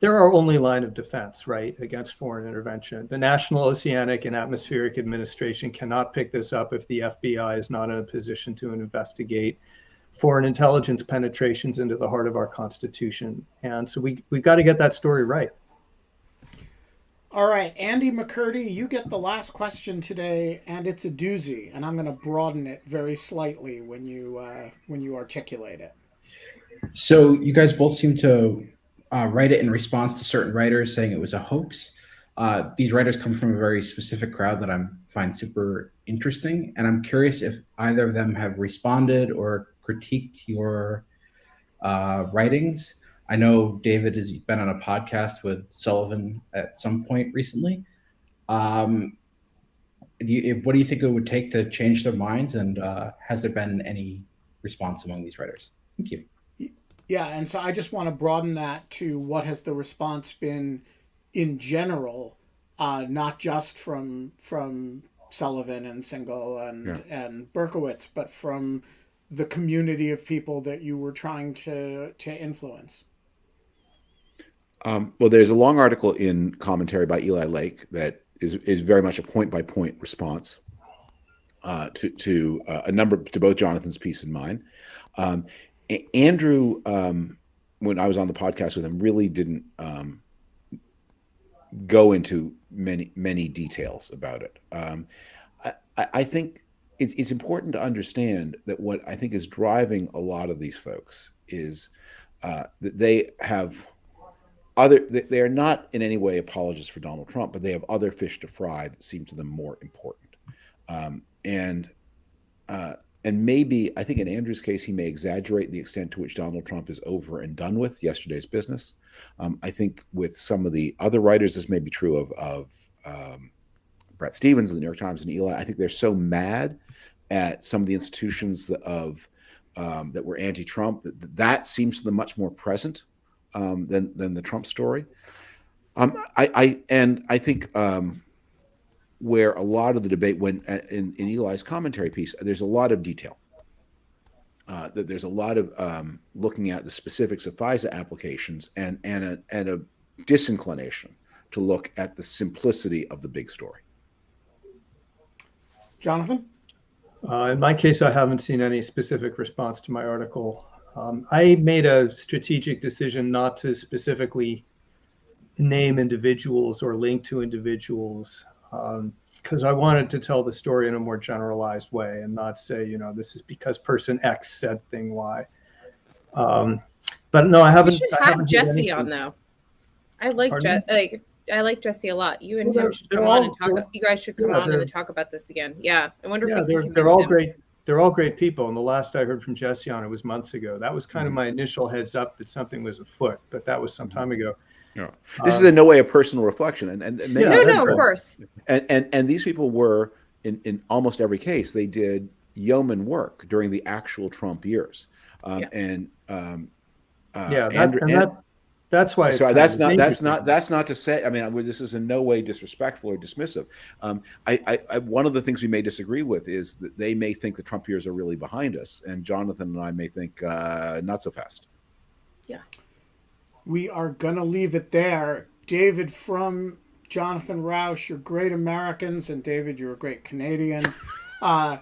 They're our only line of defense, right, against foreign intervention. The National Oceanic and Atmospheric Administration cannot pick this up if the FBI is not in a position to investigate foreign intelligence penetrations into the heart of our Constitution. And so we've got to get that story right. All right, Andy McCurdy, you get the last question today, and it's a doozy, and I'm going to broaden it very slightly when you articulate it. So you guys both seem to write it in response to certain writers saying it was a hoax. These writers come from a very specific crowd that I find super interesting, and I'm curious if either of them have responded or critiqued your writings. I know David has been on a podcast with Sullivan at some point recently. What do you think it would take to change their minds? And has there been any response among these writers? Thank you. Yeah, and so I just want to broaden that to what has the response been in general, not just from Sullivan and Singal and Berkowitz, but from the community of people that you were trying to influence. Well, there's a long article in Commentary by Eli Lake that is very much a point-by-point response to a number, to both Jonathan's piece and mine. Andrew, when I was on the podcast with him, really didn't go into many details about it. I think it's important to understand that what I think is driving a lot of these folks is that they have they are not in any way apologists for Donald Trump, but they have other fish to fry that seem to them more important. And maybe, I think in Andrew's case, he may exaggerate the extent to which Donald Trump is over and done with yesterday's business. I think with some of the other writers, this may be true of Brett Stevens of the New York Times and Eli. I think they're so mad at some of the institutions that were anti-Trump that seems to them much more present than the Trump story. I think where a lot of the debate went in Eli's commentary piece, there's a lot of detail. There's a lot of looking at the specifics of FISA applications and a disinclination to look at the simplicity of the big story. Jonathan? In my case, I haven't seen any specific response to my article. I made a strategic decision not to specifically name individuals or link to individuals because I wanted to tell the story in a more generalized way and not say, this is because person X said thing Y. But no, I haven't. You should have Jesse on though. I like I like Jesse a lot. You and him should come on and talk. You guys should come on and talk about this again. Yeah, I wonder if they're all great. They're all great people. And the last I heard from Jesse on it was months ago. That was kind of my initial heads up that something was afoot, but that was some time ago. Yeah. This is in no way a personal reflection, and no, of course. And these people were in almost every case they did yeoman work during the actual Trump years, that's why. So that's not to say. I mean, this is in no way disrespectful or dismissive. One of the things we may disagree with is that they may think the Trump years are really behind us, and Jonathan and I may think not so fast. Yeah. We are going to leave it there. David, from Jonathan Rauch, you're great Americans, and David, you're a great Canadian. All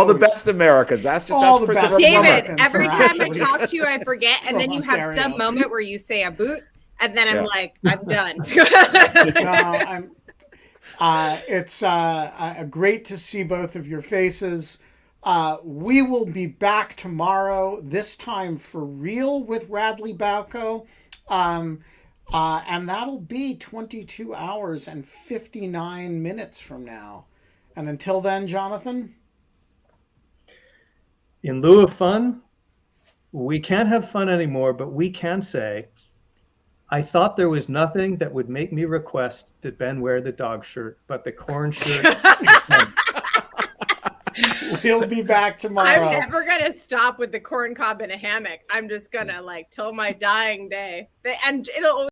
the best Americans. That's just the best. David, every time I talk to you, I forget, and then you have some moment where you say a boot, and then I'm like, I'm done. It's great to see both of your faces. We will be back tomorrow, this time for real with Radley Bauco. And that'll be 22 hours and 59 minutes from now. And until then, Jonathan? In lieu of fun, we can't have fun anymore, but we can say, I thought there was nothing that would make me request that Ben wear the dog shirt, but the corn shirt. We'll be back tomorrow. I'm never going to stop with the corn cob in a hammock. I'm just going to till my dying day. And it'll